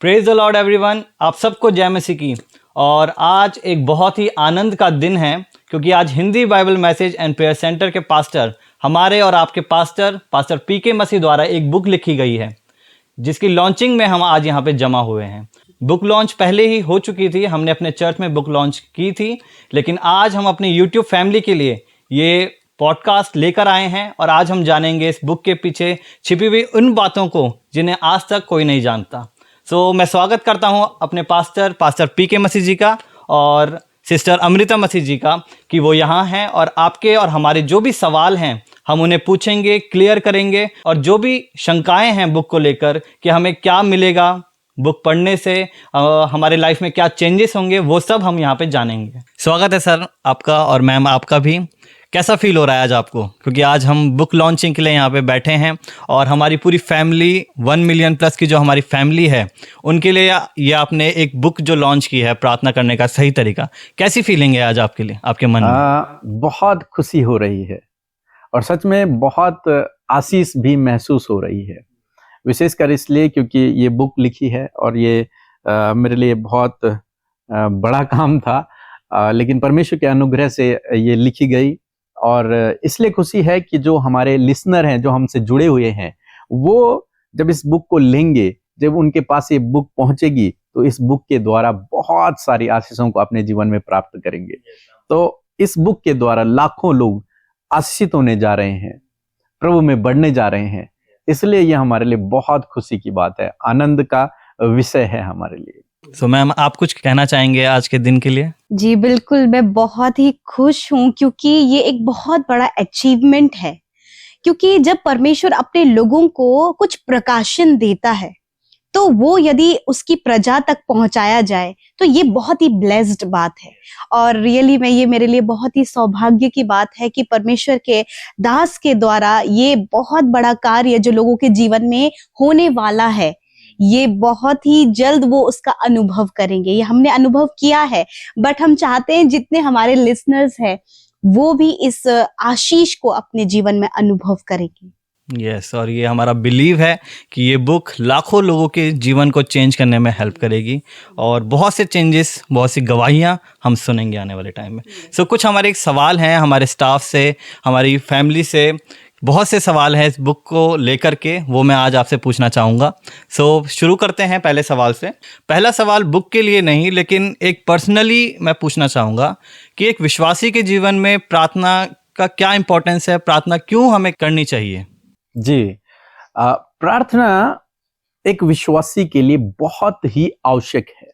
Praise the Lord everyone, आप सबको जय मसीह की। और आज एक बहुत ही आनंद का दिन है क्योंकि आज Hindi Bible message and prayer centre के पास्टर, हमारे और आपके पास्टर पीके मसीह द्वारा एक बुक लिखी गई है जिसकी लॉन्चिंग में हम आज यहाँ पे जमा हुए हैं। बुक लॉन्च पहले ही हो चुकी थी, हमने अपने चर्च में बुक लॉन्च की थी, लेकिन आज हम अपनी यूट्यूब फैमिली के लिए ये पॉडकास्ट लेकर आए हैं और आज हम जानेंगे इस बुक के पीछे छिपी हुई उन बातों को जिन्हें आज तक कोई नहीं जानता। मैं स्वागत करता हूं अपने पास्टर पीके मसीह जी का और सिस्टर अमृता मसीह जी का कि वो यहाँ हैं और आपके और हमारे जो भी सवाल हैं हम उन्हें पूछेंगे, क्लियर करेंगे और जो भी शंकाएं हैं बुक को लेकर कि हमें क्या मिलेगा बुक पढ़ने से, हमारे लाइफ में क्या चेंजेस होंगे, वो सब हम यहाँ पे जानेंगे। स्वागत है सर आपका और मैम आपका भी। कैसा फील हो रहा है आज आपको, क्योंकि आज हम बुक लॉन्चिंग के लिए यहाँ पे बैठे हैं और हमारी पूरी फैमिली 1 मिलियन प्लस की जो हमारी फैमिली है उनके लिए ये आपने एक बुक जो लॉन्च की है, प्रार्थना करने का सही तरीका, कैसी फीलिंग है आज आपके लिए, आपके मन में? बहुत खुशी हो रही है और सच में बहुत आशीष भी महसूस हो रही है, विशेषकर इसलिए क्योंकि ये बुक लिखी है और ये मेरे लिए बहुत बड़ा काम था, लेकिन परमेश्वर के अनुग्रह से ये लिखी गई। और इसलिए खुशी है कि जो हमारे लिसनर हैं, जो हमसे जुड़े हुए हैं, वो जब इस बुक को लेंगे, जब उनके पास ये बुक पहुंचेगी तो इस बुक के द्वारा बहुत सारी आशीषों को अपने जीवन में प्राप्त करेंगे। तो इस बुक के द्वारा लाखों लोग आशीषित होने जा रहे हैं, प्रभु में बढ़ने जा रहे हैं, इसलिए ये हमारे लिए बहुत खुशी की बात है, आनंद का विषय है हमारे लिए। मैम, आप कुछ कहना चाहेंगे आज के दिन के लिए? जी बिल्कुल, मैं बहुत ही खुश हूँ क्योंकि ये एक बहुत बड़ा अचीवमेंट है। क्योंकि जब परमेश्वर अपने लोगों को कुछ प्रकाशन देता है तो वो यदि उसकी प्रजा तक पहुंचाया जाए तो ये बहुत ही ब्लेस्ड बात है। और रियली में ये मेरे लिए बहुत ही सौभाग्य की बात है कि परमेश्वर के दास के द्वारा ये बहुत बड़ा कार्य जो लोगों के जीवन में होने वाला है, ये बहुत ही जल्द वो उसका अनुभव करेंगे। ये हमने अनुभव किया है, बट हम चाहते हैं जितने हमारे लिसनर्स हैं वो भी इस आशीष को अपने जीवन में अनुभव करेंगे। यस, और ये हमारा बिलीव है कि ये बुक लाखों लोगों के जीवन को चेंज करने में हेल्प करेगी और बहुत से चेंजेस, बहुत सी गवाहियाँ हम सुनेंगे आने वाले टाइम में। कुछ हमारे एक सवाल हैं हमारे स्टाफ से, हमारी फैमिली से, बहुत से सवाल हैं इस बुक को लेकर के, वो मैं आज आपसे पूछना चाहूँगा। शुरू करते हैं पहले सवाल से। पहला सवाल बुक के लिए नहीं, लेकिन एक पर्सनली मैं पूछना चाहूँगा कि एक विश्वासी के जीवन में प्रार्थना का क्या इम्पोर्टेंस है, प्रार्थना क्यों हमें करनी चाहिए? जी, प्रार्थना एक विश्वासी के लिए बहुत ही आवश्यक है।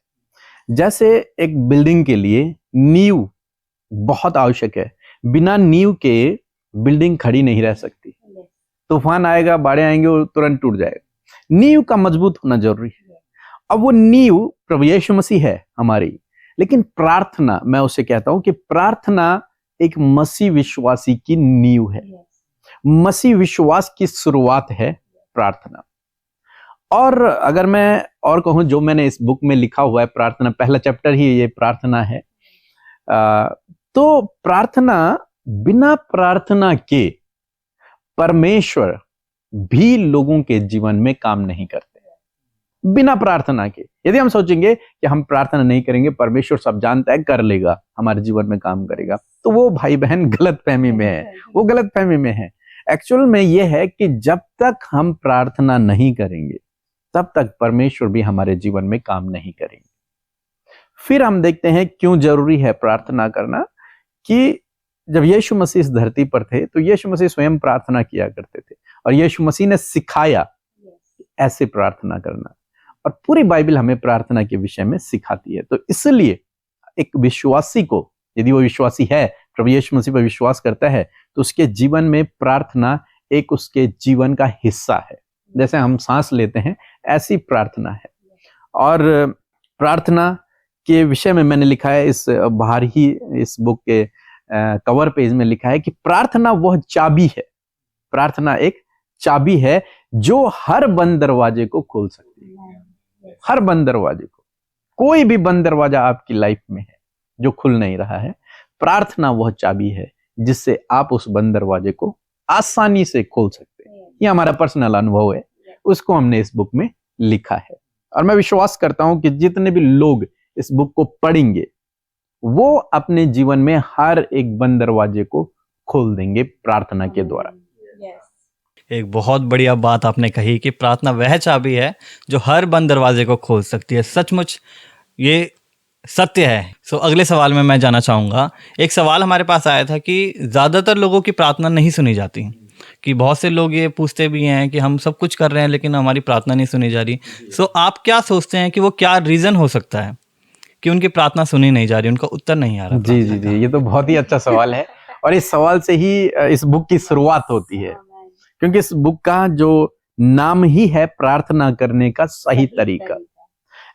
जैसे एक बिल्डिंग के लिए नींव बहुत आवश्यक है, बिना नींव के बिल्डिंग खड़ी नहीं रह सकती। तूफान आएगा, बाढ़ें आएंगे और तुरंत टूट जाएगा। नींव का मजबूत होना जरूरी है। अब वो नींव प्रभु यीशु मसीह है हमारी, लेकिन प्रार्थना, मैं उसे कहता हूं कि प्रार्थना एक मसीह विश्वासी की नींव है, मसीह विश्वास की शुरुआत है प्रार्थना। और अगर मैं और कहूं, जो मैंने इस बुक में लिखा हुआ है, प्रार्थना पहला चैप्टर ही ये प्रार्थना है। तो प्रार्थना, बिना प्रार्थना के परमेश्वर भी लोगों के जीवन में काम नहीं करते। बिना प्रार्थना के यदि हम सोचेंगे कि हम प्रार्थना नहीं करेंगे, परमेश्वर सब जानता है, कर लेगा, हमारे जीवन में काम करेगा, तो वो भाई बहन गलतफहमी में है, वो गलतफहमी में है। एक्चुअल में यह है कि जब तक हम प्रार्थना नहीं करेंगे तब तक परमेश्वर भी हमारे जीवन में काम नहीं करेंगे। फिर हम देखते हैं क्यों जरूरी है प्रार्थना करना, कि जब यीशु मसीह इस धरती पर थे तो यीशु मसीह स्वयं प्रार्थना किया करते थे और यीशु मसीह ने सिखाया ऐसे प्रार्थना करना, और पूरी बाइबल हमें प्रार्थना के विषय में सिखाती है। तो इसलिए एक विश्वासी को, यदि वो विश्वासी है, प्रभु यीशु मसीह पर विश्वास करता है, तो उसके जीवन में प्रार्थना एक उसके जीवन का हिस्सा है। जैसे हम सांस लेते हैं, ऐसी प्रार्थना है। और प्रार्थना के विषय में मैंने लिखा है, इस बाहर ही इस बुक के कवर पेज में लिखा है कि प्रार्थना वह चाबी है, प्रार्थना एक चाबी है जो हर बंद दरवाजे को खोल सकती है। हर बंद दरवाजे को, कोई भी बंद दरवाजा आपकी लाइफ में है जो खुल नहीं रहा है, प्रार्थना वह चाबी है जिससे आप उस बंद दरवाजे को आसानी से खोल सकते हैं। ये हमारा पर्सनल अनुभव है, उसको हमने इस बुक में लिखा है। और मैं विश्वास करता हूं कि जितने भी लोग इस बुक को पढ़ेंगे वो अपने जीवन में हर एक बंद दरवाजे को खोल देंगे प्रार्थना के द्वारा। एक बहुत बढ़िया बात आपने कही कि प्रार्थना वह चाबी है जो हर बंद दरवाजे को खोल सकती है। सचमुच ये सत्य है। सो अगले सवाल में मैं जाना चाहूँगा। एक सवाल हमारे पास आया था कि ज़्यादातर लोगों की प्रार्थना नहीं सुनी जाती, कि बहुत से लोग ये पूछते भी हैं कि हम सब कुछ कर रहे हैं लेकिन हमारी प्रार्थना नहीं सुनी जा रही। सो आप क्या सोचते हैं कि वो क्या रीज़न हो सकता है कि उनकी प्रार्थना सुनी नहीं जा रही, उनका उत्तर नहीं आ रहा? जी जी जी, ये तो बहुत ही अच्छा सवाल है और इस सवाल से ही इस बुक की शुरुआत होती है, क्योंकि इस बुक का जो नाम ही है प्रार्थना करने का सही तरीका।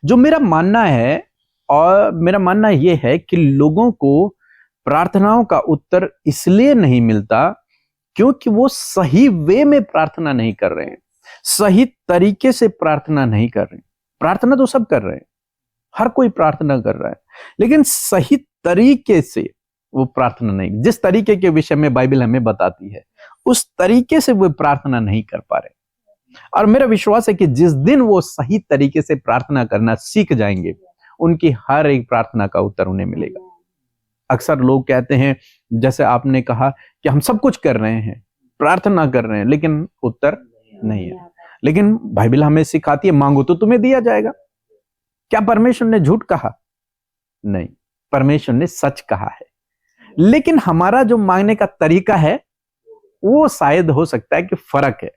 जो मेरा मानना है, और मेरा मानना यह है कि लोगों को प्रार्थनाओं का उत्तर इसलिए नहीं मिलता क्योंकि वो सही वे में प्रार्थना नहीं कर रहे हैं, सही तरीके से प्रार्थना नहीं कर रहे हैं। प्रार्थना तो सब कर रहे हैं, हर कोई प्रार्थना कर रहा है, लेकिन सही तरीके से वो प्रार्थना नहीं, जिस तरीके के विषय में बाइबल हमें बताती है उस तरीके से वो प्रार्थना नहीं कर पा रहे। और मेरा विश्वास है कि जिस दिन वो सही तरीके से प्रार्थना करना सीख जाएंगे उनकी हर एक प्रार्थना का उत्तर उन्हें मिलेगा। अक्सर लोग कहते हैं, जैसे आपने कहा, कि हम सब कुछ कर रहे हैं, प्रार्थना कर रहे हैं, लेकिन उत्तर नहीं है। लेकिन बाइबल हमें सिखाती है मांगो तो तुम्हें दिया जाएगा। क्या परमेश्वर ने झूठ कहा? नहीं, परमेश्वर ने सच कहा है। लेकिन हमारा जो मांगने का तरीका है वो शायद हो सकता है कि फर्क है।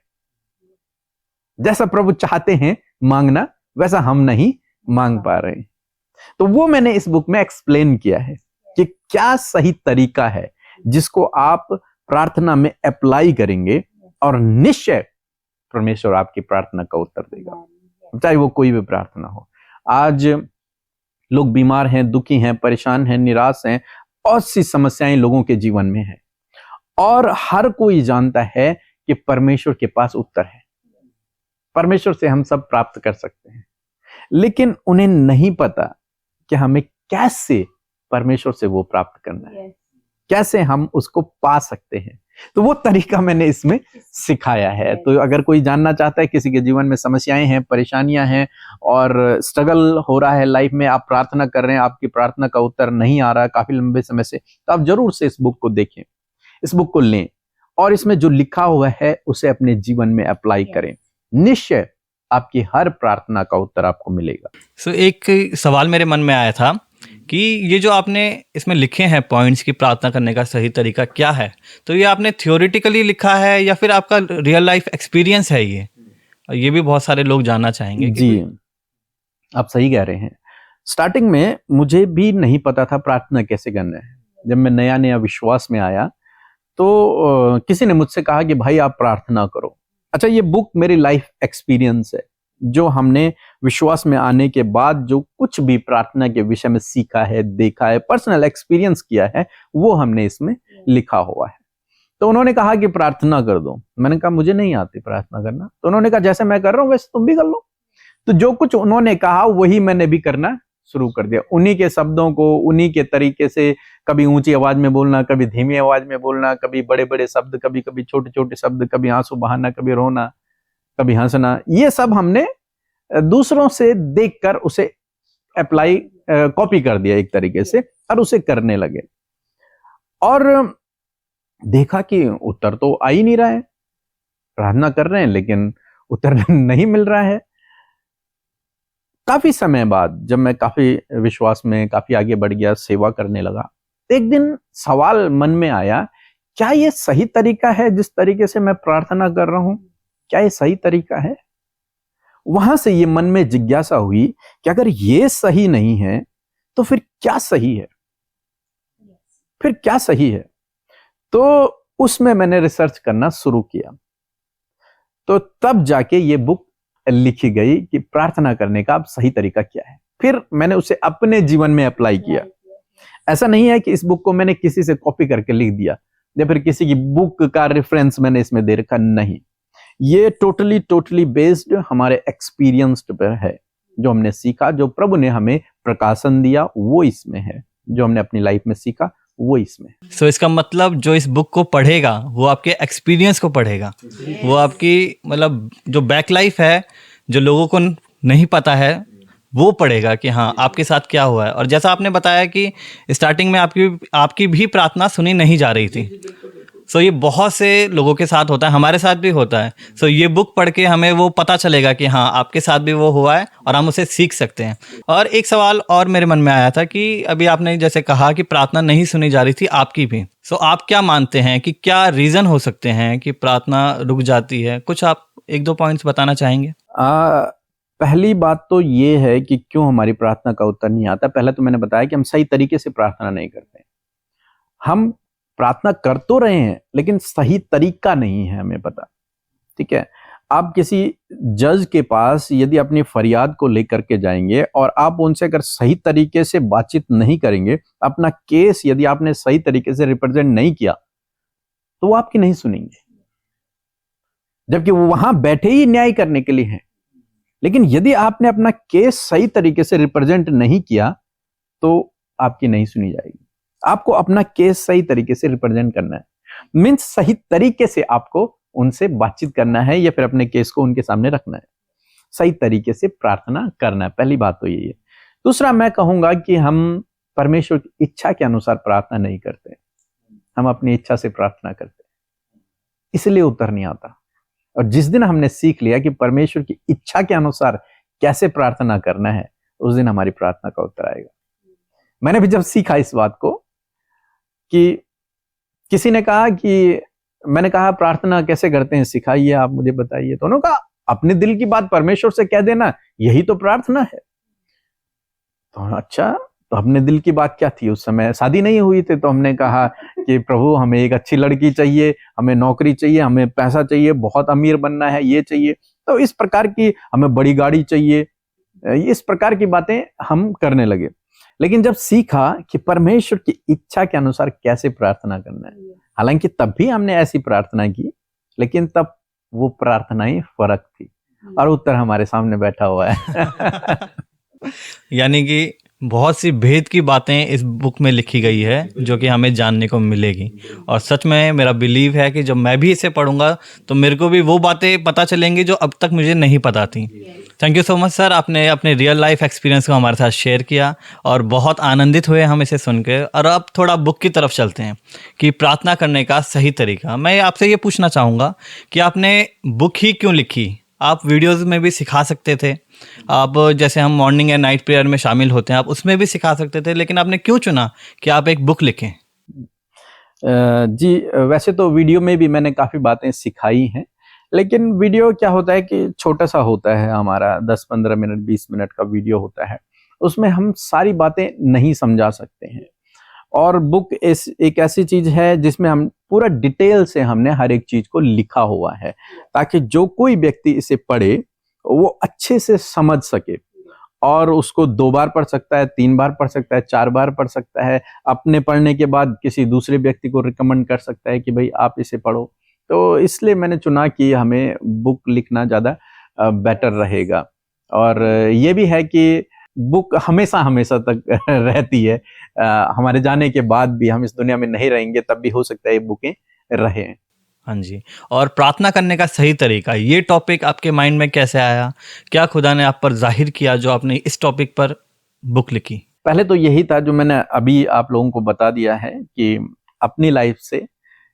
जैसा प्रभु चाहते हैं मांगना वैसा हम नहीं मांग पा रहे हैं। तो वो मैंने इस बुक में एक्सप्लेन किया है कि क्या सही तरीका है जिसको आप प्रार्थना में अप्लाई करेंगे और निश्चय परमेश्वर आपकी प्रार्थना का उत्तर देगा, चाहे वो कोई भी प्रार्थना हो। आज लोग बीमार हैं, दुखी हैं, परेशान हैं, निराश हैं, बहुत सी समस्याएं लोगों के जीवन में है और हर कोई जानता है कि परमेश्वर के पास उत्तर है, परमेश्वर से हम सब प्राप्त कर सकते हैं, लेकिन उन्हें नहीं पता कि हमें कैसे परमेश्वर से वो प्राप्त करना है, कैसे हम उसको पा सकते हैं। तो वो तरीका मैंने इसमें सिखाया है। तो अगर कोई जानना चाहता है, किसी के जीवन में समस्याएं हैं, परेशानियां हैं और स्ट्रगल हो रहा है लाइफ में, आप प्रार्थना कर रहे हैं, आपकी प्रार्थना का उत्तर नहीं आ रहा है काफी लंबे समय से, तो आप जरूर से इस बुक को देखें, इस बुक को लें और इसमें जो लिखा हुआ है उसे अपने जीवन में अप्लाई करें। निश्चय आपकी हर प्रार्थना का उत्तर आपको मिलेगा। सो एक सवाल मेरे मन में आया था कि ये जो आपने इसमें लिखे हैं पॉइंट्स की प्रार्थना करने का सही तरीका क्या है, तो ये आपने थियोरिटिकली लिखा है या फिर आपका रियल लाइफ एक्सपीरियंस है ये? और ये भी बहुत सारे लोग जानना चाहेंगे। जी, आप सही कह रहे हैं। स्टार्टिंग में मुझे भी नहीं पता था प्रार्थना कैसे करना है। जब मैं नया नया विश्वास में आया तो किसी ने मुझसे कहा कि भाई आप प्रार्थना करो। अच्छा, ये बुक मेरी लाइफ एक्सपीरियंस है, जो हमने विश्वास में आने के बाद जो कुछ भी प्रार्थना के विषय में सीखा है, देखा है, पर्सनल एक्सपीरियंस किया है, वो हमने इसमें लिखा हुआ है। तो उन्होंने कहा कि प्रार्थना कर दो। मैंने कहा मुझे नहीं आती प्रार्थना करना। तो उन्होंने कहा जैसे मैं कर रहा हूं वैसे तुम भी कर लो। तो जो कुछ उन्होंने कहा वही मैंने भी करना शुरू कर दिया। उन्हीं के शब्दों को, उन्हीं के तरीके से, कभी ऊंची आवाज में बोलना, कभी धीमी आवाज में बोलना, कभी बड़े बड़े शब्द, कभी कभी छोटे छोटे शब्द, कभी आंसू बहाना, कभी रोना, कभी हंसना, ये सब हमने दूसरों से देखकर उसे अप्लाई, कॉपी कर दिया एक तरीके से और उसे करने लगे और देखा कि उत्तर तो आ ही नहीं रहा है। प्रार्थना कर रहे हैं लेकिन उत्तर नहीं मिल रहा है। काफी समय बाद जब मैं काफी विश्वास में काफी आगे बढ़ गया, सेवा करने लगा, एक दिन सवाल मन में आया, क्या ये सही तरीका है जिस तरीके से मैं प्रार्थना कर रहा हूं? क्या ये सही तरीका है? वहां से ये मन में जिज्ञासा हुई कि अगर ये सही नहीं है तो फिर क्या सही है? फिर क्या सही है? तो उसमें मैंने रिसर्च करना शुरू किया। तो तब जाके ये बुक लिखी गई कि प्रार्थना करने का अब सही तरीका क्या है। फिर मैंने उसे अपने जीवन में अप्लाई किया। ऐसा नहीं है कि इस बुक को मैंने किसी से कॉपी करके लिख दिया या फिर किसी की बुक का रेफरेंस मैंने इसमें दे रखा, नहीं। ये टोटली बेस्ड हमारे एक्सपीरियंस पर है। जो हमने सीखा, जो प्रभु ने हमें प्रकाशन दिया, वो इसमें है। जो हमने अपनी लाइफ में सीखा वो इसमें। सो इसका मतलब जो इस बुक को पढ़ेगा वो आपके एक्सपीरियंस को पढ़ेगा, वो आपकी मतलब जो बैक लाइफ है, जो लोगों को नहीं पता है वो पढ़ेगा कि हाँ आपके साथ क्या हुआ है। और जैसा आपने बताया कि स्टार्टिंग में आपकी भी प्रार्थना सुनी नहीं जा रही थी। सो ये बहुत से लोगों के साथ होता है, हमारे साथ भी होता है। सो ये बुक पढ़ के हमें वो पता चलेगा कि हाँ आपके साथ भी वो हुआ है और हम उसे सीख सकते हैं। और एक सवाल और मेरे मन में आया था कि अभी आपने जैसे कहा कि प्रार्थना नहीं सुनी जा रही थी आपकी भी। सो आप क्या मानते हैं कि क्या रीज़न हो सकते हैं कि प्रार्थना रुक जाती है? कुछ आप 1-2 पॉइंट्स बताना चाहेंगे? पहली बात तो ये है कि क्यों हमारी प्रार्थना का उत्तर नहीं आता। पहले तो मैंने बताया कि हम सही तरीके से प्रार्थना नहीं करते। हम प्रार्थना कर तो रहे हैं लेकिन सही तरीका नहीं है हमें पता। ठीक है, आप किसी जज के पास यदि अपनी फरियाद को लेकर के जाएंगे और आप उनसे अगर सही तरीके से बातचीत नहीं करेंगे, अपना केस यदि आपने सही तरीके से रिप्रेजेंट नहीं किया तो वो आपकी नहीं सुनेंगे, जबकि वो वहां बैठे ही न्याय करने के लिए हैं। लेकिन यदि आपने अपना केस सही तरीके से रिप्रेजेंट नहीं किया तो आपकी नहीं सुनी जाएगी। आपको अपना केस सही तरीके से रिप्रेजेंट करना है, मीन्स सही तरीके से आपको उनसे बातचीत करना है या फिर अपने केस को उनके सामने रखना है, सही तरीके से प्रार्थना करना है। पहली बात तो यही है। दूसरा मैं कहूंगा कि हम परमेश्वर की इच्छा के अनुसार प्रार्थना नहीं करते, हम अपनी इच्छा से प्रार्थना करते, इसलिए उत्तर नहीं आता। और जिस दिन हमने सीख लिया कि परमेश्वर की इच्छा के अनुसार कैसे प्रार्थना करना है, उस दिन हमारी प्रार्थना का उत्तर आएगा। मैंने भी जब सीखा इस बात को कि किसी ने कहा कि मैंने कहा प्रार्थना कैसे करते हैं, सिखाइए, आप मुझे बताइए। तो उन्होंने कहा अपने दिल की बात परमेश्वर से कह देना, यही तो प्रार्थना है। तो अच्छा, तो अपने दिल की बात क्या थी? उस समय शादी नहीं हुई थी, तो हमने कहा कि प्रभु हमें एक अच्छी लड़की चाहिए, हमें नौकरी चाहिए, हमें पैसा चाहिए, बहुत अमीर बनना है, ये चाहिए, तो इस प्रकार की हमें बड़ी गाड़ी चाहिए, इस प्रकार की बातें हम करने लगे। लेकिन जब सीखा कि परमेश्वर की इच्छा के अनुसार कैसे प्रार्थना करना है, हालांकि तब भी हमने ऐसी प्रार्थना की, लेकिन तब वो प्रार्थनाएं फर्क थी और उत्तर हमारे सामने बैठा हुआ है। यानी कि बहुत सी भेद की बातें इस बुक में लिखी गई है जो कि हमें जानने को मिलेगी। और सच में मेरा बिलीव है कि जब मैं भी इसे पढ़ूंगा तो मेरे को भी वो बातें पता चलेंगी जो अब तक मुझे नहीं पता थी। Thank you so much sir, आपने अपने रियल लाइफ एक्सपीरियंस को हमारे साथ शेयर किया और बहुत आनंदित हुए हम इसे सुन के। और अब थोड़ा बुक की तरफ चलते हैं कि प्रार्थना करने का सही तरीका। मैं आपसे ये पूछना चाहूँगा कि आपने बुक ही क्यों लिखी? आप वीडियोज़ में भी सिखा सकते थे, आप जैसे हम मॉर्निंग एंड नाइट प्रेयर में शामिल होते हैं आप उसमें भी सिखा सकते थे, लेकिन आपने क्यों चुना कि आप एक बुक लिखें? जी, वैसे तो वीडियो में भी मैंने काफ़ी बातें सिखाई हैं, लेकिन वीडियो क्या होता है कि छोटा सा होता है हमारा, 10-15 मिनट 20 मिनट का वीडियो होता है, उसमें हम सारी बातें नहीं समझा सकते हैं। और बुक एक ऐसी चीज है जिसमें हम पूरा डिटेल से हमने हर एक चीज को लिखा हुआ है, ताकि जो कोई व्यक्ति इसे पढ़े वो अच्छे से समझ सके और उसको 2 बार पढ़ सकता है, 3 बार पढ़ सकता है, 4 बार पढ़ सकता है, अपने पढ़ने के बाद किसी दूसरे व्यक्ति को रिकमेंड कर सकता है कि भाई आप इसे पढ़ो। तो इसलिए मैंने चुना कि हमें बुक लिखना ज़्यादा बेटर रहेगा। और ये भी है कि बुक हमेशा हमेशा तक रहती है, हमारे जाने के बाद भी, हम इस दुनिया में नहीं रहेंगे तब भी हो सकता है ये बुकें रहें। हाँ जी। और प्रार्थना करने का सही तरीका, ये टॉपिक आपके माइंड में कैसे आया? क्या खुदा ने आप पर जाहिर किया जो आपने इस टॉपिक पर बुक लिखी? पहले तो यही था जो मैंने अभी आप लोगों को बता दिया है कि अपनी लाइफ से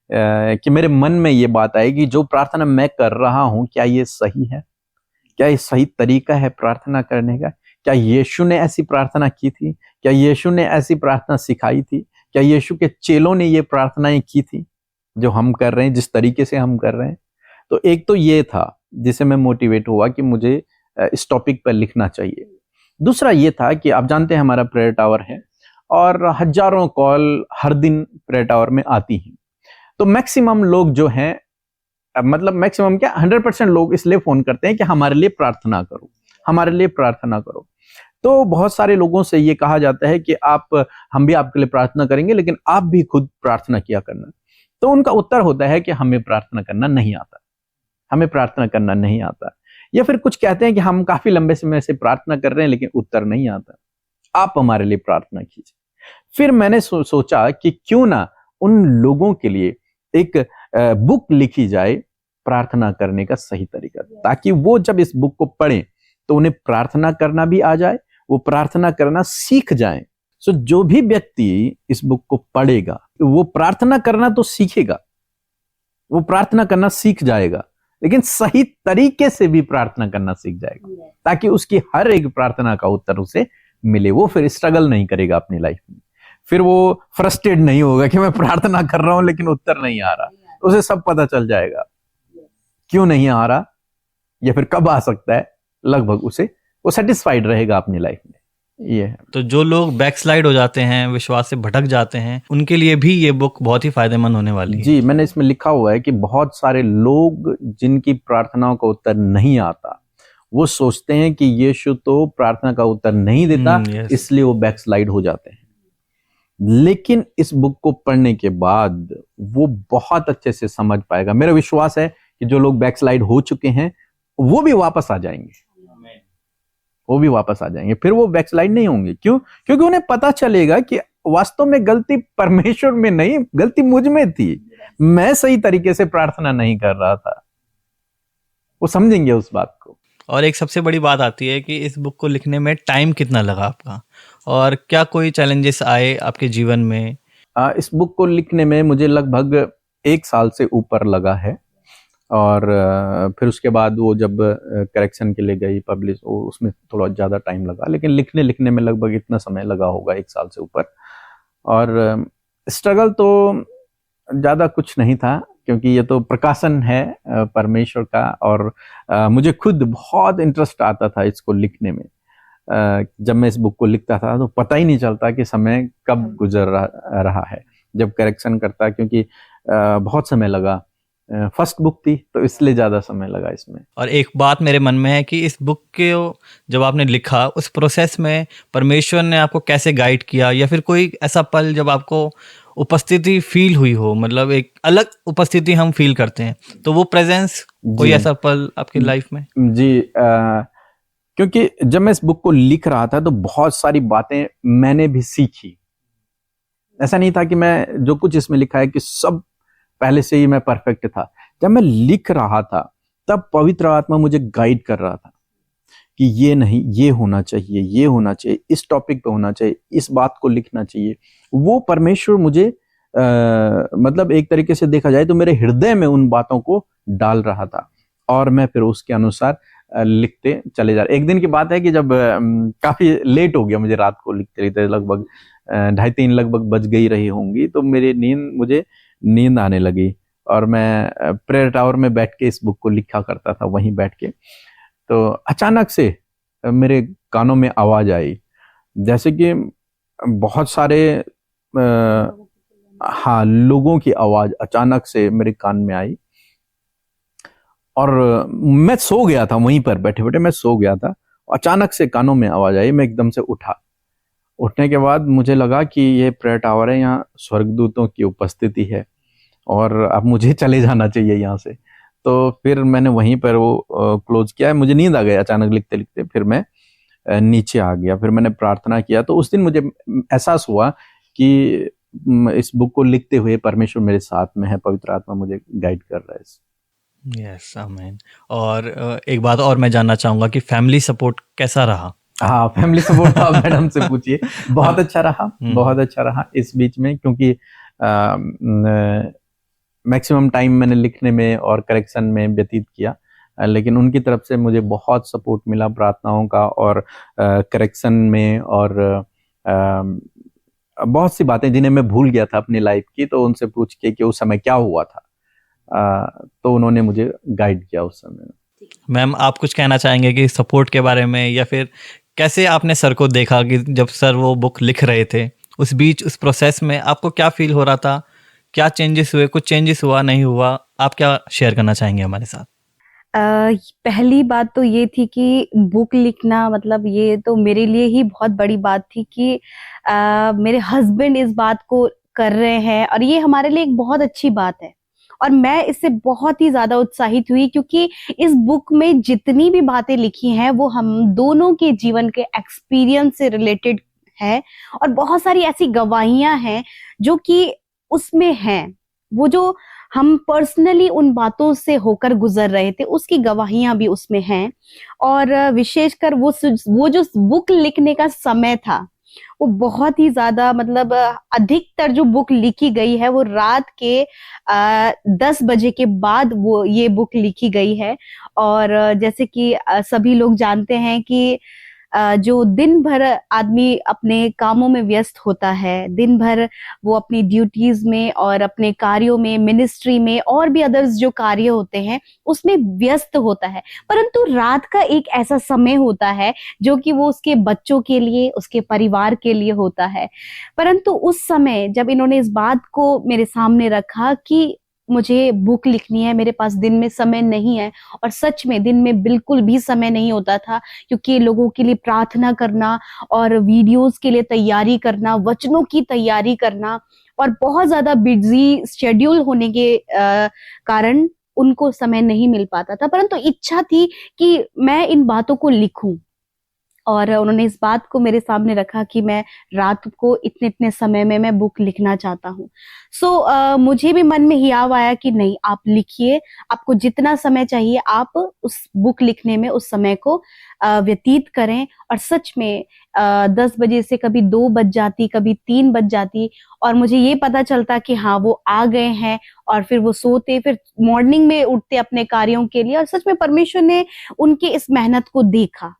कि मेरे मन में ये बात आई कि जो प्रार्थना मैं कर रहा हूँ क्या ये सही है, क्या ये सही तरीका है प्रार्थना करने का? क्या यीशु ने ऐसी प्रार्थना की थी? क्या यीशु ने ऐसी प्रार्थना सिखाई थी? क्या यीशु के चेलों ने ये प्रार्थनाएं की थी जो हम कर रहे हैं, जिस तरीके से हम कर रहे हैं? तो एक तो ये था जिससे मैं मोटिवेट हुआ कि मुझे इस टॉपिक पर लिखना चाहिए। दूसरा ये था कि आप जानते हैं हमारा प्रेयर टावर है और हजारों कॉल हर दिन प्रेयर टावर में आती हैं। तो मैक्सिमम लोग जो हैं, मतलब मैक्सिमम क्या 100% लोग इसलिए फोन करते हैं कि हमारे लिए प्रार्थना करो, हमारे लिए प्रार्थना करो। तो बहुत सारे लोगों से ये कहा जाता है कि हम भी आपके लिए प्रार्थना करेंगे, लेकिन आप भी खुद प्रार्थना किया करना। तो उनका उत्तर होता है कि हमें प्रार्थना करना नहीं आता, हमें प्रार्थना करना नहीं आता। या फिर कुछ कहते हैं कि हम काफी लंबे समय से प्रार्थना कर रहे हैं लेकिन उत्तर नहीं आता, आप हमारे लिए प्रार्थना कीजिए। फिर मैंने सोचा कि क्यों ना उन लोगों के लिए एक बुक लिखी जाए प्रार्थना करने का सही तरीका, ताकि वो जब इस बुक को पढ़ें तो उन्हें प्रार्थना करना भी आ जाए, वो प्रार्थना करना सीख जाए। सो जो भी व्यक्ति इस बुक को पढ़ेगा वो प्रार्थना करना तो सीखेगा, वो प्रार्थना करना सीख जाएगा, लेकिन सही तरीके से भी प्रार्थना करना सीख जाएगा, ताकि उसकी हर एक प्रार्थना का उत्तर उसे मिले। वो फिर स्ट्रगल नहीं करेगा अपनी लाइफ में, फिर वो फ्रस्ट्रेट नहीं होगा कि मैं प्रार्थना कर रहा हूं लेकिन उत्तर नहीं आ रहा। उसे सब पता चल जाएगा क्यों नहीं आ रहा या फिर कब आ सकता है, लगभग उसे वो सेटिस्फाइड रहेगा अपनी लाइफ में। ये है। तो जो लोग बैकस्लाइड हो जाते हैं, विश्वास से भटक जाते हैं, उनके लिए भी ये बुक बहुत ही फायदेमंद होने वाली है। जी, मैंने इसमें लिखा हुआ है कि बहुत सारे लोग जिनकी प्रार्थनाओं का उत्तर नहीं आता, वो सोचते हैं कि यीशु तो प्रार्थना का उत्तर नहीं देता, yes. इसलिए वो बैकस्लाइड हो जाते हैं। लेकिन इस बुक को पढ़ने के बाद वो बहुत अच्छे से समझ पाएगा। मेरा विश्वास है कि जो लोग बैकस्लाइड हो चुके हैं वो भी वापस आ जाएंगे, वो भी वापस आ जाएंगे, फिर वो बैकस्लाइड नहीं होंगे। क्यों? क्योंकि उन्हें पता चलेगा कि वास्तव में गलती परमेश्वर में नहीं, गलती मुझ में थी, मैं सही तरीके से प्रार्थना नहीं कर रहा था। वो समझेंगे उस बात को। और एक सबसे बड़ी बात आती है कि इस बुक को लिखने में टाइम कितना लगा आपका, और क्या कोई चैलेंजेस आए आपके जीवन में? इस बुक को लिखने में मुझे लगभग 1 साल से ऊपर लगा है, और फिर उसके बाद वो जब करेक्शन के लिए गई पब्लिश, उसमें थोड़ा ज़्यादा टाइम लगा, लेकिन लिखने में लगभग इतना समय लगा होगा 1 साल से ऊपर। और स्ट्रगल तो ज़्यादा कुछ नहीं था, क्योंकि ये तो प्रकाशन है परमेश्वर का, और मुझे खुद बहुत इंटरेस्ट आता था इसको लिखने में। जब मैं इस बुक को लिखता था तो पता ही नहीं चलता कि समय कब गुजर रहा है जब करेक्शन करता, क्योंकि बहुत समय लगा। फर्स्ट बुक थी तो इसलिए ज़्यादा समय लगा इसमें। और एक बात मेरे मन में है कि इस बुक के जब आपने लिखा, उस प्रोसेस में परमेश्वर ने आपको कैसे गाइड किया, या फिर कोई ऐसा पल जब आपको उपस्थिति फील हुई हो, मतलब एक अलग उपस्थिति हम फील करते हैं, तो वो प्रेजेंस, कोई ऐसा पल आपकी लाइफ में? जी, क्योंकि जब मैं इस बुक को लिख रहा था तो बहुत सारी बातें मैंने भी सीखी। ऐसा नहीं था कि मैं जो कुछ इसमें लिखा है कि सब पहले से ही मैं परफेक्ट था। जब मैं लिख रहा था तब पवित्र आत्मा मुझे गाइड कर रहा था कि ये नहीं, ये होना चाहिए, ये होना चाहिए, इस टॉपिक पे होना चाहिए, इस बात को लिखना चाहिए। वो परमेश्वर मुझे मतलब एक तरीके से देखा जाए तो मेरे हृदय में उन बातों को डाल रहा था, और मैं फिर उसके अनुसार लिखते चले जा रहे। एक दिन की बात है कि जब काफी लेट हो गया मुझे, रात को लिखते लगभग 2:30-3 लगभग बज गई रही होंगी, तो मुझे नींद आने लगी, और मैं प्रेयर टावर में बैठ के इस बुक को लिखा करता था, वहीं बैठ के। तो अचानक से मेरे कानों में आवाज आई, जैसे कि बहुत सारे लोगों की आवाज अचानक से मेरे कान में आई, और मैं सो गया था, वहीं पर बैठे बैठे मैं सो गया था। अचानक से कानों में आवाज आई, मैं एकदम से उठा। उठने के बाद मुझे लगा कि ये प्रेयर टावर है, यहाँ स्वर्गदूतों की उपस्थिति है, और अब मुझे चले जाना चाहिए यहाँ से। तो फिर मैंने वहीं पर वो क्लोज किया। मुझे नींद आ गई अचानक लिखते लिखते, फिर मैं नीचे आ गया। फिर मैंने प्रार्थना किया, तो उस दिन मुझे एहसास हुआ कि इस बुक को लिखते हुए परमेश्वर मेरे साथ में है, पवित्र आत्मा मुझे गाइड कर रहा है। यस, आमीन। और एक बात और मैं जानना चाहूंगा कि फैमिली सपोर्ट कैसा रहा? हाँ, फैमिली सपोर्ट आप मैडम से पूछिए। बहुत अच्छा रहा, बहुत अच्छा रहा इस बीच में, क्योंकि मैक्सिमम टाइम मैंने लिखने में और करेक्शन में व्यतीत किया, लेकिन उनकी तरफ से मुझे बहुत सपोर्ट मिला प्रार्थनाओं का, और करेक्शन में, और बहुत सी बातें जिन्हें मैं भूल गया था अपनी लाइफ की, तो उनसे पूछ के कि उस समय क्या हुआ था, तो उन्होंने मुझे गाइड किया उस समय। मैम, आप कुछ कहना चाहेंगे कि सपोर्ट के बारे में, या फिर कैसे आपने सर को देखा कि जब सर वो बुक लिख रहे थे, उस बीच उस प्रोसेस में आपको क्या फील हो रहा था? क्या चेंजेस हुए? कुछ चेंजेस हुआ, नहीं हुआ? आप क्या शेयर करना चाहेंगे हमारे साथ? पहली बात तो ये थी कि बुक लिखना, मतलब ये तो मेरे लिए ही बहुत बड़ी बात थी कि मेरे हस्बैंड इस बात को कर रहे हैं, और ये हमारे लिए एक बहुत अच्छी बात है। और मैं इससे बहुत ही ज्यादा उत्साहित हुई, क्योंकि इस बुक में जितनी भी बातें लिखी हैं वो हम दोनों के जीवन के एक्सपीरियंस से रिलेटेड है, और बहुत सारी ऐसी गवाहियां हैं जो कि उसमें हैं, वो जो हम पर्सनली उन बातों से होकर गुजर रहे थे, उसकी गवाहियां भी उसमें हैं। और विशेषकर वो जो बुक लिखने का समय था, वो बहुत ही ज्यादा, मतलब अधिकतर जो बुक लिखी गई है वो रात के 10 बजे के बाद वो ये बुक लिखी गई है। और जैसे कि सभी लोग जानते हैं कि जो दिन भर आदमी अपने कामों में व्यस्त होता है, दिन भर वो अपनी ड्यूटीज में और अपने कार्यों में, मिनिस्ट्री में और भी अदर्स जो कार्य होते हैं उसमें व्यस्त होता है, परंतु रात का एक ऐसा समय होता है जो कि वो उसके बच्चों के लिए, उसके परिवार के लिए होता है। परंतु उस समय जब इन्होंने इस बात को मेरे सामने रखा कि मुझे बुक लिखनी है, मेरे पास दिन में समय नहीं है, और सच में दिन में बिल्कुल भी समय नहीं होता था, क्योंकि लोगों के लिए प्रार्थना करना और वीडियोस के लिए तैयारी करना, वचनों की तैयारी करना, और बहुत ज्यादा बिजी शेड्यूल होने के कारण उनको समय नहीं मिल पाता था। परंतु इच्छा थी कि मैं इन बातों को लिखूं, और उन्होंने इस बात को मेरे सामने रखा कि मैं रात को इतने इतने समय में मैं बुक लिखना चाहता हूँ। मुझे भी मन में हियाव आया कि नहीं, आप लिखिए, आपको जितना समय चाहिए आप उस बुक लिखने में उस समय को व्यतीत करें। और सच में 10 बजे से कभी 2 बज जाती, कभी 3 बज जाती, और मुझे ये पता चलता कि हाँ वो आ गए हैं, और फिर वो सोते, फिर मॉर्निंग में उठते अपने कार्यों के लिए। और सच में परमेश्वर ने उनकी इस मेहनत को देखा,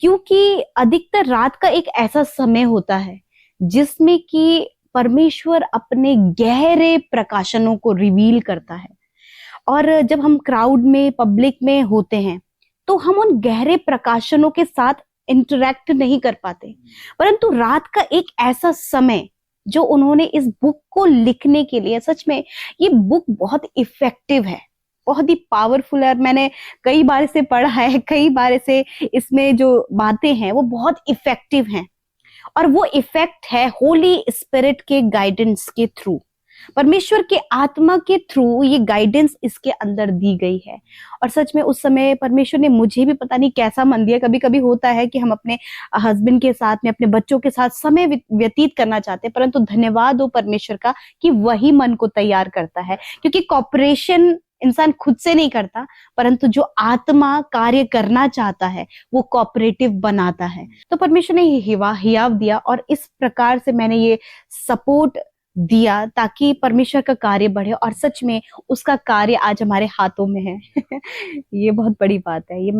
क्योंकि अधिकतर रात का एक ऐसा समय होता है जिसमें कि परमेश्वर अपने गहरे प्रकाशनों को रिवील करता है। और जब हम क्राउड में, पब्लिक में होते हैं, तो हम उन गहरे प्रकाशनों के साथ इंटरेक्ट नहीं कर पाते। परंतु रात का एक ऐसा समय जो उन्होंने इस बुक को लिखने के लिए, सच में ये बुक बहुत इफेक्टिव है, बहुत ही पावरफुल है। मैंने कई बार इसे पढ़ा है, कई बार इसे, इसमें जो बातें हैं वो बहुत इफेक्टिव हैं, और वो इफेक्ट है होली स्पिरिट के गाइडेंस के थ्रू, परमेश्वर के आत्मा के थ्रू ये गाइडेंस इसके अंदर दी गई है। और सच में उस समय परमेश्वर ने मुझे भी पता नहीं कैसा मन दिया। कभी कभी होता है कि हम अपने हस्बैंड के साथ में, अपने बच्चों के साथ समय व्यतीत करना चाहते हैं, परंतु धन्यवाद हो परमेश्वर का कि वही मन को तैयार करता है, क्योंकि कॉपरेशन इंसान खुद से नहीं करता, परंतु जो आत्मा कार्य करना चाहता है वो कोऑपरेटिव बनाता है। तो परमेश्वर ने ये हियाव दिया, और इस प्रकार से मैंने ये सपोर्ट दिया ताकि परमेश्वर का कार्य बढ़े, और सच में उसका कार्य आज हमारे हाथों में है। ये बहुत बड़ी बात है, ये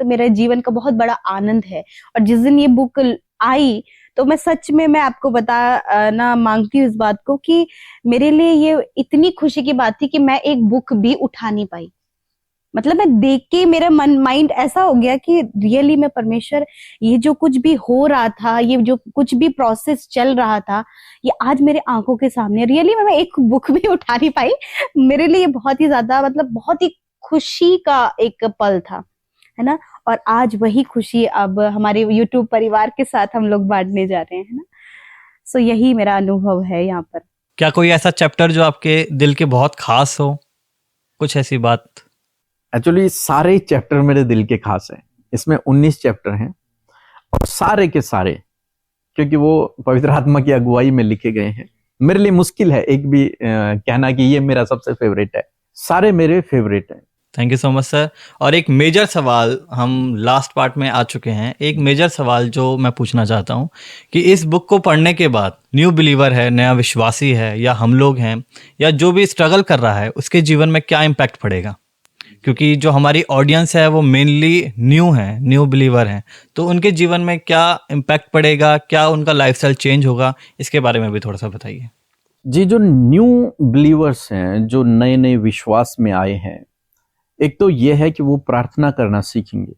मेरे जीवन का बहुत बड़ा आनंद है। और जिस दिन ये बुक आई तो मैं सच में, मैं आपको बताना मांगती हूँ इस बात को कि मेरे लिए ये इतनी खुशी की बात थी कि मैं एक बुक भी उठा नहीं पाई। मतलब मैं देख के मेरा माइंड ऐसा हो गया कि रियली में परमेश्वर, ये जो कुछ भी हो रहा था, ये जो कुछ भी प्रोसेस चल रहा था, ये आज मेरे आंखों के सामने, रियली में मैं एक बुक भी उठा नहीं पाई। मेरे लिए बहुत ही ज्यादा, मतलब बहुत ही खुशी का एक पल था, है ना। और आज वही खुशी अब हमारे YouTube परिवार के साथ हम लोग बांटने जा रहे हैं, है ना। सो यही मेरा अनुभव है यहाँ पर। क्या कोई ऐसा चैप्टर जो आपके दिल के बहुत खास हो, कुछ ऐसी बात? एक्चुअली सारे चैप्टर मेरे दिल के खास हैं। इसमें 19 चैप्टर हैं, और सारे के सारे, क्योंकि वो पवित्र आत्मा की अगुवाई में लिखे गए हैं, मेरे लिए मुश्किल है एक भी कहना कि ये मेरा सबसे फेवरेट है। सारे मेरे फेवरेट हैं। Thank you so much sir. और एक मेजर सवाल, हम लास्ट पार्ट में आ चुके हैं, एक मेजर सवाल जो मैं पूछना चाहता हूँ कि इस बुक को पढ़ने के बाद न्यू बिलीवर है, नया विश्वासी है, या हम लोग हैं, या जो भी स्ट्रगल कर रहा है, उसके जीवन में क्या इम्पैक्ट पड़ेगा? क्योंकि जो हमारी ऑडियंस है वो मेनली न्यू है, न्यू बिलीवर हैं, तो उनके जीवन में क्या इम्पैक्ट पड़ेगा, क्या उनका लाइफस्टाइल चेंज होगा, इसके बारे में भी थोड़ा सा बताइए। जी, जो न्यू बिलीवर्स हैं, जो नए नए विश्वास में आए हैं, एक तो यह है कि वो प्रार्थना करना सीखेंगे।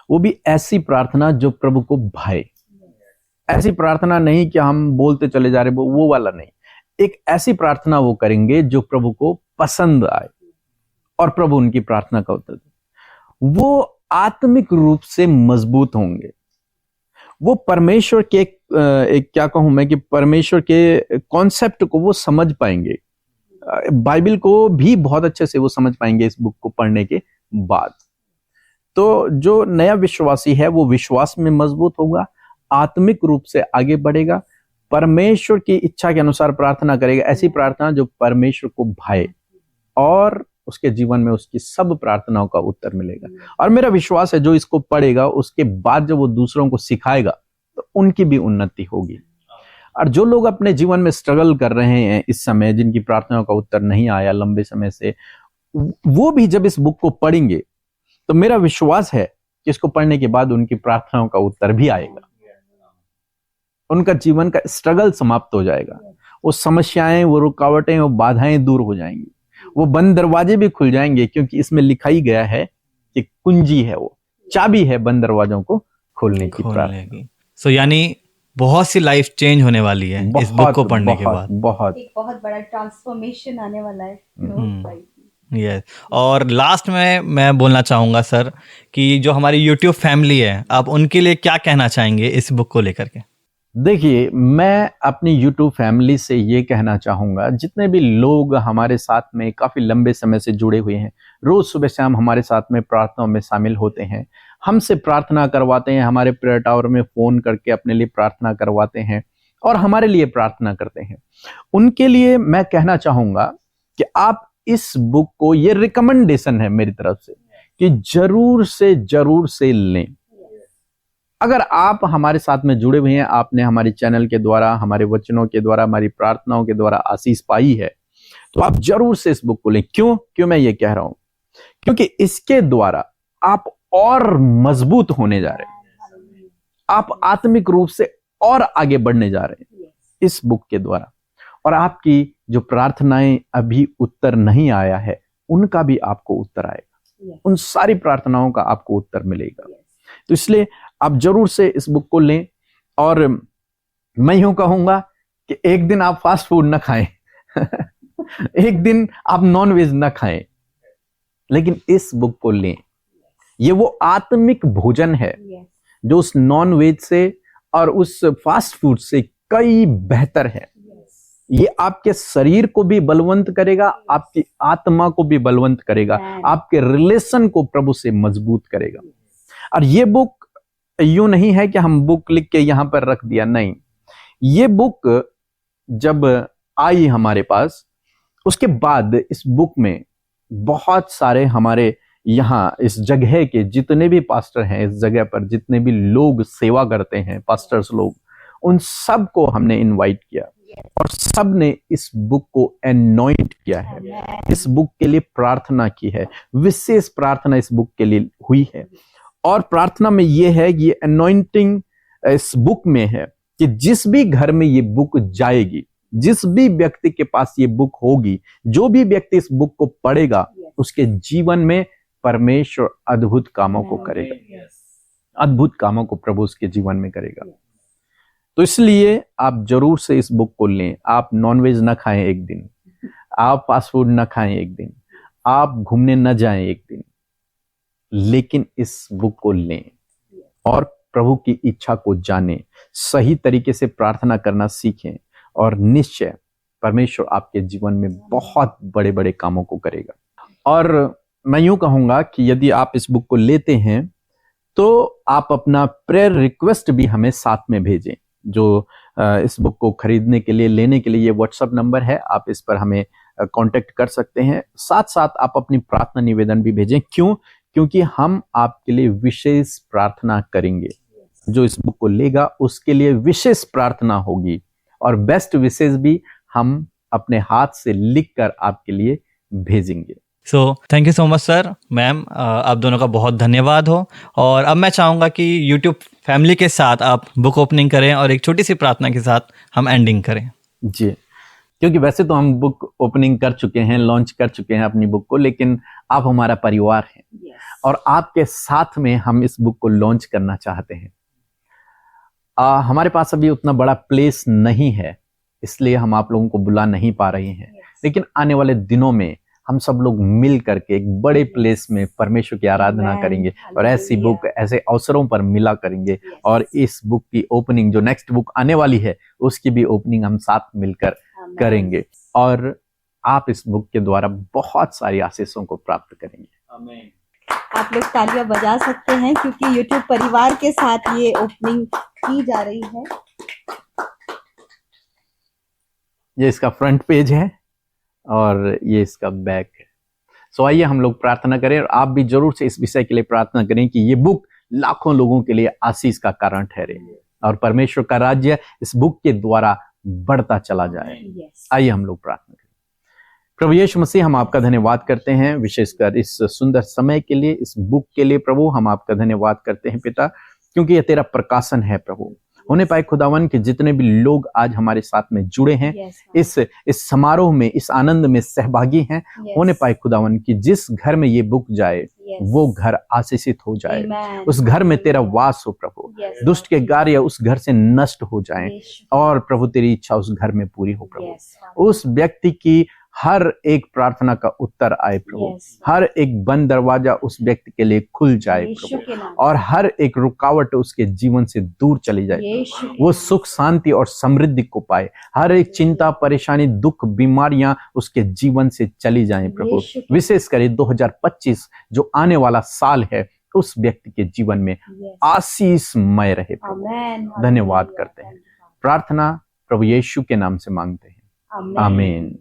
वो भी ऐसी प्रार्थना जो प्रभु को भाए। ऐसी प्रार्थना नहीं कि हम बोलते चले जा रहे, वो वाला नहीं। एक ऐसी प्रार्थना वो करेंगे जो प्रभु को पसंद आए, और प्रभु उनकी प्रार्थना का उत्तर दे। वो आत्मिक रूप से मजबूत होंगे। वो परमेश्वर के एक क्या कहूं मैं, कि परमेश्वर के कॉन्सेप्ट को वो समझ पाएंगे। बाइबल को भी बहुत अच्छे से वो समझ पाएंगे इस बुक को पढ़ने के बाद। तो जो नया विश्वासी है वो विश्वास में मजबूत होगा, आत्मिक रूप से आगे बढ़ेगा, परमेश्वर की इच्छा के अनुसार प्रार्थना करेगा, ऐसी प्रार्थना जो परमेश्वर को भाए, और उसके जीवन में उसकी सब प्रार्थनाओं का उत्तर मिलेगा। और मेरा विश्वास है जो इसको पढ़ेगा उसके बाद जब वो दूसरों को सिखाएगा तो उनकी भी उन्नति होगी। और जो लोग अपने जीवन में स्ट्रगल कर रहे हैं इस समय, जिनकी प्रार्थनाओं का उत्तर नहीं आया लंबे समय से, वो भी जब इस बुक को पढ़ेंगे तो मेरा विश्वास है कि इसको पढ़ने के बाद उनकी प्रार्थनाओं का उत्तर भी आएगा, उनका जीवन का स्ट्रगल समाप्त हो जाएगा, वो समस्याएं, वो रुकावटें, वो बाधाएं दूर हो जाएंगी, वो बंद दरवाजे भी खुल जाएंगे, क्योंकि इसमें लिखा ही गया है कि कुंजी है, वो चाबी है बंद दरवाजों को खोलने की प्रार्थना। सो यानी बहुत सी लाइफ चेंज होने वाली है इस बुक को पढ़ने के बाद। बहुत एक बहुत बड़ा ट्रांसफॉर्मेशन आने वाला है। यस और लास्ट में मैं बोलना चाहूँगा सर कि जो हमारी यूट्यूब फैमिली है, आप उनके लिए क्या कहना चाहेंगे इस बुक को लेकर के? देखिए, मैं अपनी YouTube फैमिली से ये कहना चाहूँगा, जितने भी लोग हमारे साथ में काफ़ी लंबे समय से जुड़े हुए हैं, रोज़ सुबह शाम हमारे साथ में प्रार्थनाओं में शामिल होते हैं, हमसे प्रार्थना करवाते हैं, हमारे प्रेयर टावर में फ़ोन करके अपने लिए प्रार्थना करवाते हैं और हमारे लिए प्रार्थना करते हैं, उनके लिए मैं कहना चाहूँगा कि आप इस बुक को, ये रिकमेंडेशन है मेरी तरफ से, कि जरूर से लें। अगर आप हमारे साथ में जुड़े हुए हैं, आपने हमारे चैनल के द्वारा, हमारे वचनों के द्वारा, हमारी प्रार्थनाओं के द्वारा आशीष पाई है, तो आप जरूर से इस बुक को लें। क्यों मैं ये कह रहा हूं? क्योंकि इसके द्वारा आप और मजबूत होने जा रहे हैं, आप आत्मिक रूप से और आगे बढ़ने जा रहे हैं इस बुक के द्वारा, और आपकी जो प्रार्थनाएं अभी उत्तर नहीं आया है, उनका भी आपको उत्तर आएगा, उन सारी प्रार्थनाओं का आपको उत्तर मिलेगा। तो इसलिए आप जरूर से इस बुक को लें। और मैं यूं कहूंगा कि एक दिन आप फास्ट फूड ना खाएं एक दिन आप नॉन वेज ना खाएं, लेकिन इस बुक को लें। ये वो आत्मिक भोजन है जो उस नॉन वेज से और उस फास्ट फूड से कई बेहतर है। ये आपके शरीर को भी बलवंत करेगा, आपकी आत्मा को भी बलवंत करेगा, आपके रिलेशन को प्रभु से मजबूत करेगा। और ये बुक यूं नहीं है कि हम बुक लिख के यहां पर रख दिया, नहीं, ये बुक जब आई हमारे पास, उसके बाद इस बुक में बहुत सारे हमारे यहां इस जगह के जितने भी पास्टर हैं, इस जगह पर जितने भी लोग सेवा करते हैं, पास्टर्स लोग, उन सब को हमने इनवाइट किया और सब ने इस बुक को एनॉइंट किया है, इस बुक के लिए प्रार्थना की है, विशेष प्रार्थना इस बुक के लिए हुई है। और प्रार्थना में ये है कि ये एनॉइंटिंग इस बुक में है कि जिस भी घर में ये बुक जाएगी, जिस भी व्यक्ति के पास ये बुक होगी, जो भी व्यक्ति इस बुक को पढ़ेगा, उसके जीवन में परमेश्वर अद्भुत कामों को करेगा, अद्भुत कामों को प्रभु उसके जीवन में करेगा। तो इसलिए आप जरूर से इस बुक को लें। आप नॉनवेज ना खाएं एक दिन, आप फास्ट फूड ना खाएं एक दिन, आप घूमने न जाएं एक दिन, लेकिन इस बुक को लें और प्रभु की इच्छा को जानें, सही तरीके से प्रार्थना करना सीखें, और निश्चय परमेश्वर आपके जीवन में बहुत बड़े बड़े कामों को करेगा। और मैं यूं कहूंगा कि यदि आप इस बुक को लेते हैं तो आप अपना प्रेयर रिक्वेस्ट भी हमें साथ में भेजें। जो इस बुक को खरीदने के लिए, लेने के लिए ये व्हाट्सएप नंबर है, आप इस पर हमें कांटेक्ट कर सकते हैं। साथ साथ आप अपनी प्रार्थना निवेदन भी भेजें। क्योंकि हम आपके लिए विशेष प्रार्थना करेंगे। जो इस बुक को लेगा उसके लिए विशेष प्रार्थना होगी, और बेस्ट विशेष भी हम अपने हाथ से लिखकर आपके लिए भेजेंगे। So thank you so much sir, ma'am, आप दोनों का बहुत धन्यवाद हो। और अब मैं चाहूँगा कि यूट्यूब फैमिली के साथ आप बुक ओपनिंग करें और एक छोटी सी प्रार्थना के साथ हम एंडिंग करें। जी, क्योंकि वैसे तो हम बुक ओपनिंग कर चुके हैं, लॉन्च कर चुके हैं अपनी बुक को, लेकिन आप हमारा परिवार हैं और आपके साथ में हम इस बुक को लॉन्च करना चाहते हैं। हमारे पास अभी उतना बड़ा प्लेस नहीं है, इसलिए हम आप लोगों को बुला नहीं पा रहे हैं, लेकिन आने वाले दिनों में हम सब लोग मिल करके एक बड़े प्लेस में परमेश्वर की आराधना करेंगे और ऐसी बुक, ऐसे अवसरों पर मिला करेंगे। और इस बुक की ओपनिंग, जो नेक्स्ट बुक आने वाली है, उसकी भी ओपनिंग हम साथ मिलकर करेंगे, और आप इस बुक के द्वारा बहुत सारी आशीषों को प्राप्त करेंगे। आमीन। आप लोग तालियां बजा सकते हैं क्योंकि यूट्यूब परिवार के साथ ये ओपनिंग की जा रही है। ये इसका फ्रंट पेज है और ये इसका बैक है। सो आइए हम लोग प्रार्थना करें और आप भी जरूर से इस विषय के लिए प्रार्थना करें कि ये बुक लाखों लोगों के लिए आशीष का कारण ठहरे और परमेश्वर का राज्य इस बुक के द्वारा बढ़ता चला जाए। आइए हम लोग प्रार्थना करें। प्रभु यीशु मसीह, हम आपका धन्यवाद करते हैं विशेषकर इस सुंदर समय के लिए, इस बुक के लिए। प्रभु हम आपका धन्यवाद करते हैं पिता, क्योंकि यह तेरा प्रकाशन है प्रभु। होने पाए खुदावन के जितने भी लोग आज हमारे साथ में जुड़े हैं, इस समारोह में, इस आनंद में सहभागी हैं, होने पाए खुदावन कि जिस घर में ये बुक जाए वो घर आशीषित हो जाए। उस घर में तेरा वास हो प्रभु, दुष्ट के कार्य उस घर से नष्ट हो जाएं और प्रभु तेरी इच्छा उस घर में पूरी हो प्रभु। उस व्यक्ति की हर एक प्रार्थना का उत्तर आए प्रभु, हर एक बंद दरवाजा उस व्यक्ति के लिए खुल जाए प्रभु, और हर एक रुकावट उसके जीवन से दूर चली जाए, वो सुख शांति और समृद्धि को पाए। हर एक चिंता परेशानी दुख बीमारियां उसके जीवन से चली जाएं प्रभु। विशेष कर 2025 जो आने वाला साल है उस व्यक्ति के जीवन में आशीषमय रहे प्रभु। धन्यवाद करते हैं, प्रार्थना प्रभु यीशु के नाम से मांगते हैं, आमीन।